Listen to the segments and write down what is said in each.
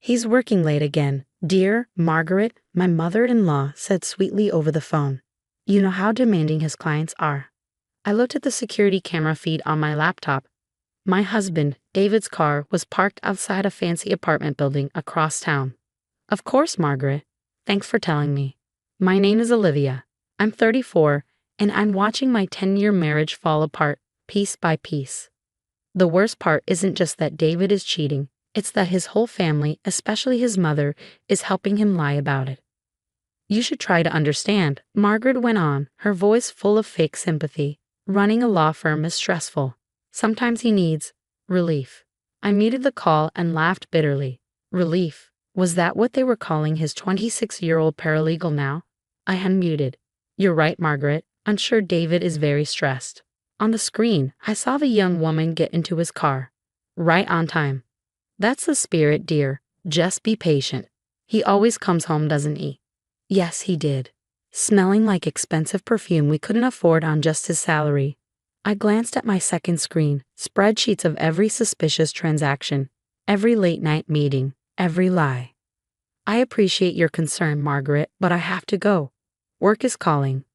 He's working late again. Dear Margaret, my mother-in-law said sweetly over the phone. You know how demanding his clients are. I looked at the security camera feed on my laptop. My husband, David's car, was parked outside a fancy apartment building across town. Of course, Margaret. Thanks for telling me. My name is Olivia. I'm 34, and I'm watching my 10-year marriage fall apart, piece by piece. The worst part isn't just that David is cheating, it's that his whole family, especially his mother, is helping him lie about it. You should try to understand, Margaret went on, her voice full of fake sympathy. Running a law firm is stressful. Sometimes he needs relief. I muted the call and laughed bitterly. Relief? Was that what they were calling his 26-year-old paralegal now? I unmuted. You're right, Margaret. I'm sure David is very stressed. On the screen, I saw the young woman get into his car. Right on time. That's the spirit, dear. Just be patient. He always comes home, doesn't he? Yes, he did. Smelling like expensive perfume we couldn't afford on just his salary. I glanced at my second screen, spreadsheets of every suspicious transaction, every late-night meeting, every lie. I appreciate your concern, Margaret, but I have to go. Work is calling.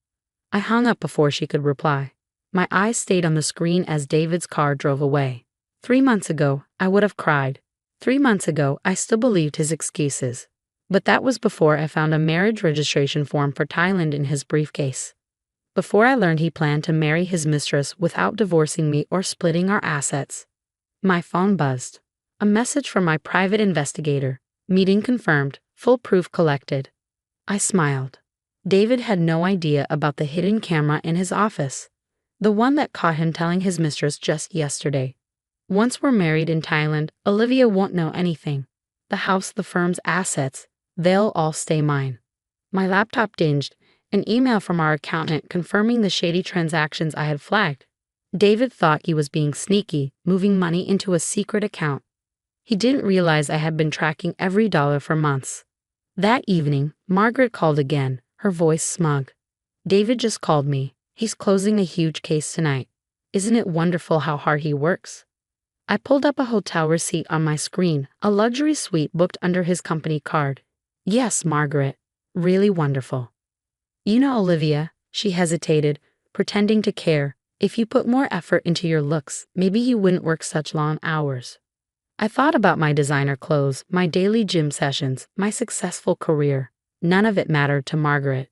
I hung up before she could reply. My eyes stayed on the screen as David's car drove away. 3 months ago, I would have cried. 3 months ago, I still believed his excuses. But that was before I found a marriage registration form for Thailand in his briefcase. Before I learned he planned to marry his mistress without divorcing me or splitting our assets. My phone buzzed. A message from my private investigator. Meeting confirmed, full proof collected. I smiled. David had no idea about the hidden camera in his office. The one that caught him telling his mistress just yesterday. Once we're married in Thailand, Olivia won't know anything. The house, the firm's assets, they'll all stay mine. My laptop dinged, an email from our accountant confirming the shady transactions I had flagged. David thought he was being sneaky, moving money into a secret account. He didn't realize I had been tracking every dollar for months. That evening, Margaret called again, her voice smug. David just called me. He's closing a huge case tonight. Isn't it wonderful how hard he works? I pulled up a hotel receipt on my screen, a luxury suite booked under his company card. Yes, Margaret. Really wonderful. You know, Olivia, she hesitated, pretending to care. If you put more effort into your looks, maybe you wouldn't work such long hours. I thought about my designer clothes, my daily gym sessions, my successful career. None of it mattered to Margaret.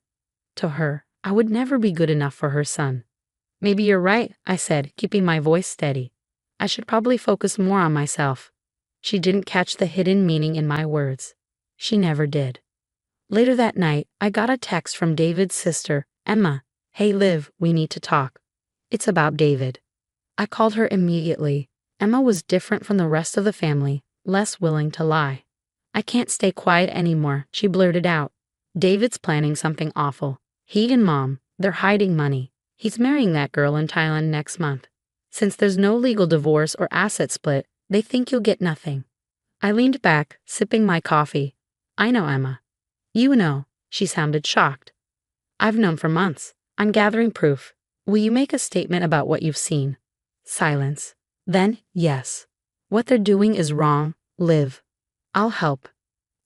To her, I would never be good enough for her son. Maybe you're right, I said, keeping my voice steady. I should probably focus more on myself. She didn't catch the hidden meaning in my words. She never did. Later that night, I got a text from David's sister, Emma. Hey Liv, we need to talk. It's about David. I called her immediately. Emma was different from the rest of the family, less willing to lie. I can't stay quiet anymore, she blurted out. David's planning something awful. He and Mom, they're hiding money. He's marrying that girl in Thailand next month. Since there's no legal divorce or asset split, they think you'll get nothing. I leaned back, sipping my coffee. I know, Emma. You know, she sounded shocked. I've known for months. I'm gathering proof. Will you make a statement about what you've seen? Silence. Then, yes. What they're doing is wrong, Liv. I'll help.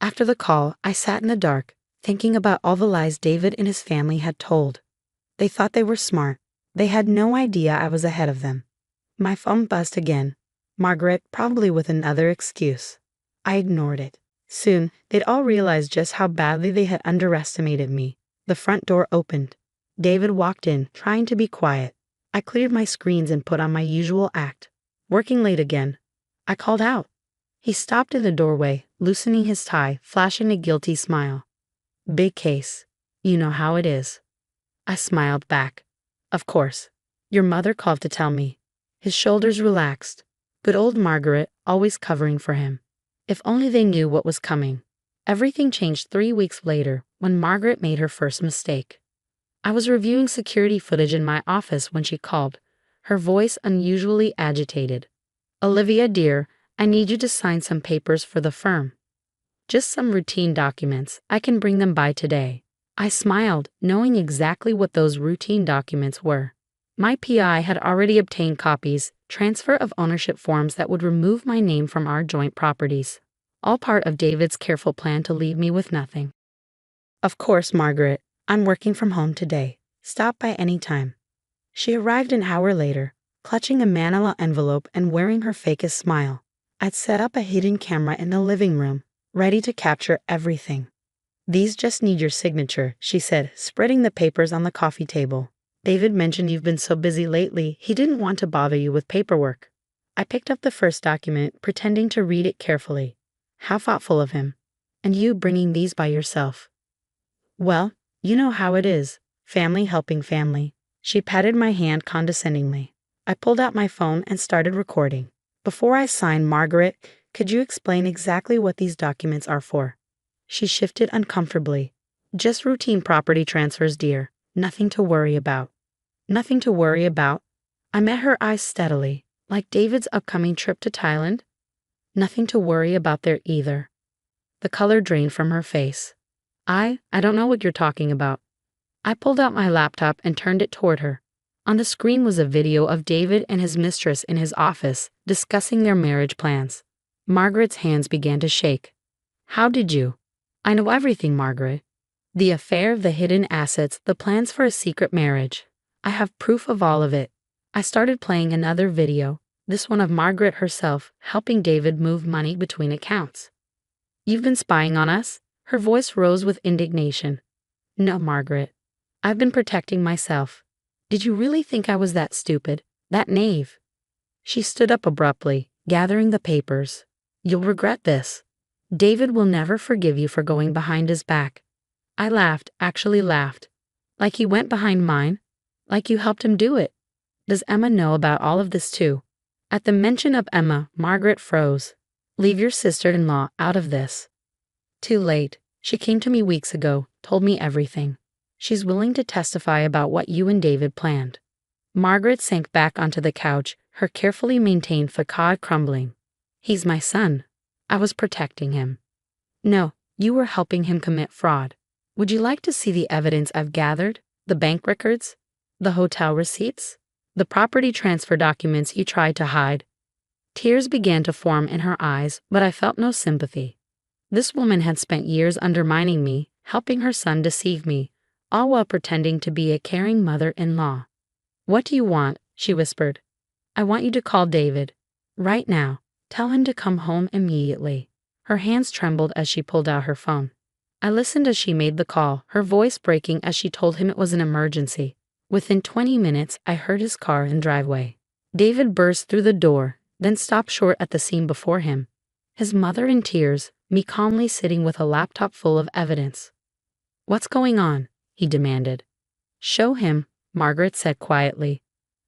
After the call, I sat in the dark, thinking about all the lies David and his family had told. They thought they were smart. They had no idea I was ahead of them. My phone buzzed again. Margaret, probably with another excuse. I ignored it. Soon, they'd all realize just how badly they had underestimated me. The front door opened. David walked in, trying to be quiet. I cleared my screens and put on my usual act. Working late again. I called out. He stopped in the doorway, loosening his tie, flashing a guilty smile. Big case. You know how it is. I smiled back. Of course. Your mother called to tell me. His shoulders relaxed. Good old Margaret, always covering for him. If only they knew what was coming. Everything changed 3 weeks later, when Margaret made her first mistake. I was reviewing security footage in my office when she called, her voice unusually agitated. Olivia, dear, I need you to sign some papers for the firm. Just some routine documents. I can bring them by today. I smiled, knowing exactly what those routine documents were. My PI had already obtained copies, transfer of ownership forms that would remove my name from our joint properties. all part of David's careful plan to leave me with nothing. Of course, Margaret, I'm working from home today. Stop by any time. She arrived an hour later, clutching a manila envelope and wearing her fakest smile. I'd set up a hidden camera in the living room, ready to capture everything. These just need your signature, she said, spreading the papers on the coffee table. David mentioned you've been so busy lately, he didn't want to bother you with paperwork. I picked up the first document, pretending to read it carefully. How thoughtful of him. And you bringing these by yourself. Well, you know how it is. Family helping family. She patted my hand condescendingly. I pulled out my phone and started recording. Before I sign, Margaret, could you explain exactly what these documents are for? She shifted uncomfortably. Just routine property transfers, dear. Nothing to worry about. Nothing to worry about? I met her eyes steadily. Like David's upcoming trip to Thailand? Nothing to worry about there either. The color drained from her face. I don't know what you're talking about. I pulled out my laptop and turned it toward her. On the screen was a video of David and his mistress in his office, discussing their marriage plans. Margaret's hands began to shake. How did you? I know everything, Margaret. The affair, the hidden assets, the plans for a secret marriage. I have proof of all of it. I started playing another video, this one of Margaret herself, helping David move money between accounts. You've been spying on us? Her voice rose with indignation. No, Margaret. I've been protecting myself. Did you really think I was that stupid, that naive? She stood up abruptly, gathering the papers. You'll regret this. David will never forgive you for going behind his back. I laughed, actually laughed. Like he went behind mine? Like you helped him do it? Does Emma know about all of this too? At the mention of Emma, Margaret froze. Leave your sister-in-law out of this. Too late. She came to me weeks ago, told me everything. She's willing to testify about what you and David planned. Margaret sank back onto the couch, her carefully maintained facade crumbling. He's my son. I was protecting him. No, you were helping him commit fraud. Would you like to see the evidence I've gathered? The bank records? The hotel receipts? The property transfer documents you tried to hide? Tears began to form in her eyes, but I felt no sympathy. This woman had spent years undermining me, helping her son deceive me, all while pretending to be a caring mother-in-law. What do you want? She whispered. I want you to call David. Right now. Tell him to come home immediately. Her hands trembled as she pulled out her phone. I listened as she made the call, her voice breaking as she told him it was an emergency. Within 20 minutes, I heard his car in driveway. David burst through the door, then stopped short at the scene before him. His mother in tears, me calmly sitting with a laptop full of evidence. What's going on? He demanded. Show him, Margaret said quietly.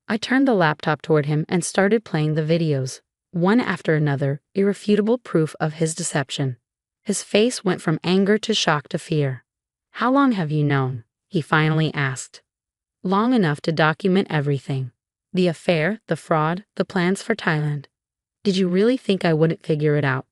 I turned the laptop toward him and started playing the videos, one after another, irrefutable proof of his deception. His face went from anger to shock to fear. How long have you known? He finally asked. Long enough to document everything. The affair, the fraud, the plans for Thailand. Did you really think I wouldn't figure it out?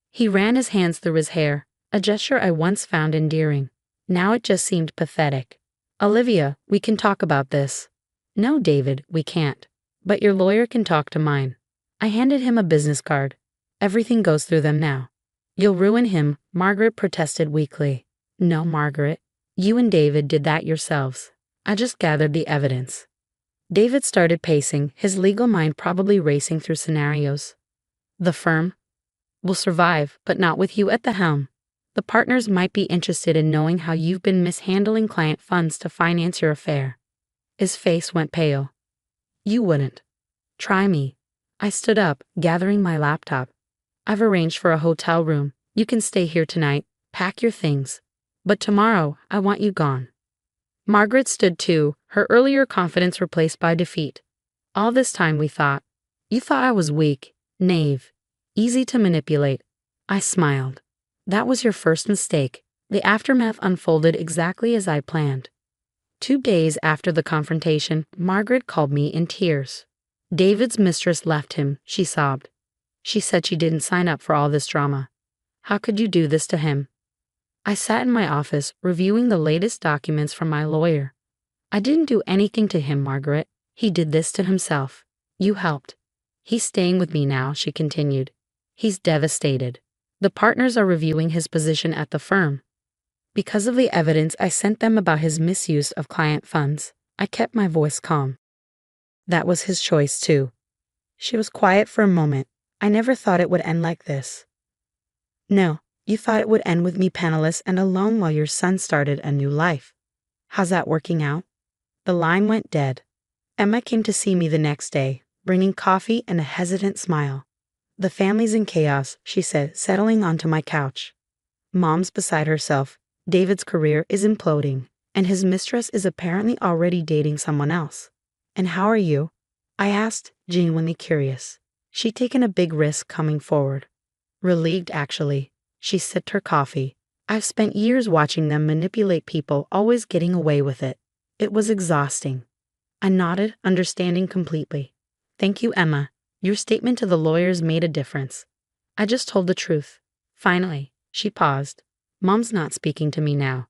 He ran his hands through his hair, a gesture I once found endearing. Now it just seemed pathetic. Olivia, we can talk about this. No, David, we can't. But your lawyer can talk to mine. I handed him a business card. Everything goes through them now. You'll ruin him, Margaret protested weakly. No, Margaret. You and David did that yourselves. I just gathered the evidence. David started pacing, his legal mind probably racing through scenarios. The firm will survive, but not with you at the helm. The partners might be interested in knowing how you've been mishandling client funds to finance your affair. His face went pale. You wouldn't. Try me. I stood up, gathering my laptop. I've arranged for a hotel room. You can stay here tonight, pack your things. But tomorrow, I want you gone. Margaret stood too, her earlier confidence replaced by defeat. All this time we thought. You thought I was weak, naive, easy to manipulate. I smiled. That was your first mistake. The aftermath unfolded exactly as I planned. 2 days after the confrontation, Margaret called me in tears. David's mistress left him, she sobbed. She said she didn't sign up for all this drama. How could you do this to him? I sat in my office, reviewing the latest documents from my lawyer. I didn't do anything to him, Margaret. He did this to himself. You helped. He's staying with me now, she continued. He's devastated. The partners are reviewing his position at the firm. Because of the evidence I sent them about his misuse of client funds, I kept my voice calm. That was his choice, too. She was quiet for a moment. I never thought it would end like this. No, you thought it would end with me penniless and alone while your son started a new life. How's that working out? The line went dead. Emma came to see me the next day, bringing coffee and a hesitant smile. The family's in chaos, she said, settling onto my couch. Mom's beside herself. David's career is imploding, and his mistress is apparently already dating someone else. And how are you? I asked, genuinely curious. She'd taken a big risk coming forward. Relieved, actually. She sipped her coffee. I've spent years watching them manipulate people, always getting away with it. It was exhausting. I nodded, understanding completely. Thank you, Emma. Your statement to the lawyers made a difference. I just told the truth. Finally, she paused. Mom's not speaking to me now.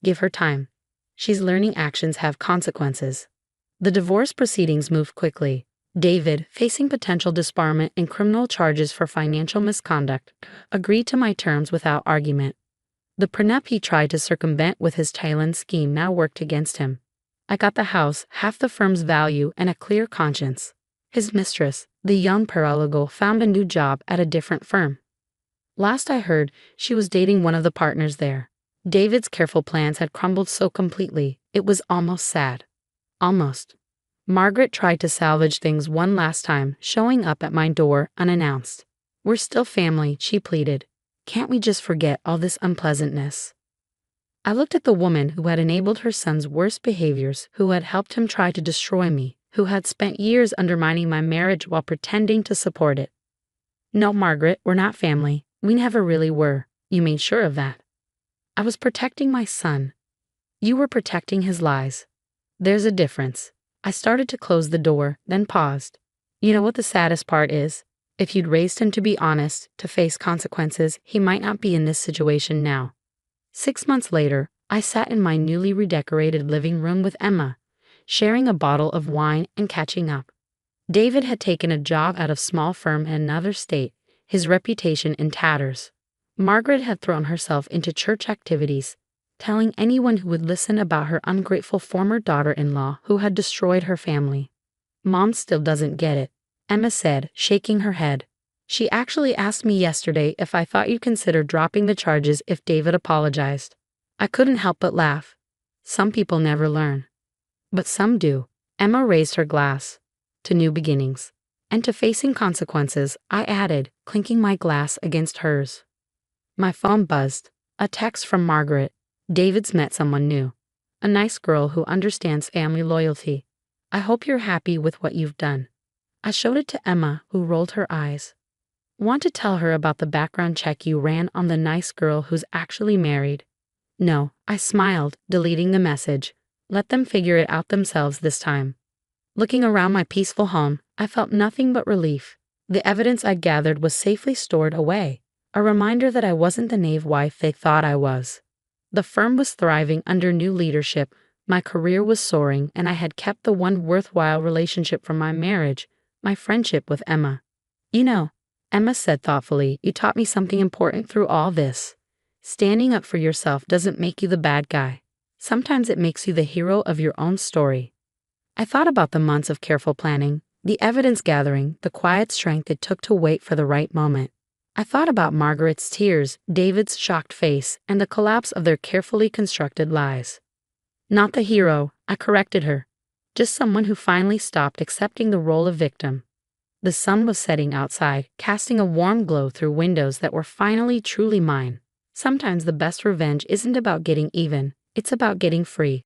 Give her time. She's learning actions have consequences. The divorce proceedings moved quickly. David, facing potential disbarment and criminal charges for financial misconduct, agreed to my terms without argument. The prenup he tried to circumvent with his Thailand scheme now worked against him. I got the house, half the firm's value, and a clear conscience. His mistress, the young paralegal, found a new job at a different firm. Last I heard, she was dating one of the partners there. David's careful plans had crumbled so completely, it was almost sad. Almost. Margaret tried to salvage things one last time, showing up at my door unannounced. We're still family, she pleaded. Can't we just forget all this unpleasantness? I looked at the woman who had enabled her son's worst behaviors, who had helped him try to destroy me, who had spent years undermining my marriage while pretending to support it. No, Margaret, we're not family. We never really were. You made sure of that. I was protecting my son. You were protecting his lies. There's a difference. I started to close the door, then paused. You know what the saddest part is? If you'd raised him to be honest, to face consequences, he might not be in this situation now. 6 months later, I sat in my newly redecorated living room with Emma, sharing a bottle of wine and catching up. David had taken a job at a small firm in another state, his reputation in tatters. Margaret had thrown herself into church activities, telling anyone who would listen about her ungrateful former daughter-in-law who had destroyed her family. Mom still doesn't get it, Emma said, shaking her head. She actually asked me yesterday if I thought you'd consider dropping the charges if David apologized. I couldn't help but laugh. Some people never learn. But some do. Emma raised her glass. To new beginnings. And to facing consequences, I added, clinking my glass against hers. My phone buzzed. A text from Margaret. David's met someone new. A nice girl who understands family loyalty. I hope you're happy with what you've done. I showed it to Emma, who rolled her eyes. Want to tell her about the background check you ran on the nice girl who's actually married? No, I smiled, deleting the message. Let them figure it out themselves this time. Looking around my peaceful home, I felt nothing but relief. The evidence I'd gathered was safely stored away, a reminder that I wasn't the naive wife they thought I was. The firm was thriving under new leadership, my career was soaring, and I had kept the one worthwhile relationship from my marriage, my friendship with Emma. You know, Emma said thoughtfully, you taught me something important through all this. Standing up for yourself doesn't make you the bad guy. Sometimes it makes you the hero of your own story. I thought about the months of careful planning, the evidence gathering, the quiet strength it took to wait for the right moment. I thought about Margaret's tears, David's shocked face, and the collapse of their carefully constructed lies. Not the hero, I corrected her. Just someone who finally stopped accepting the role of victim. The sun was setting outside, casting a warm glow through windows that were finally truly mine. Sometimes the best revenge isn't about getting even, it's about getting free.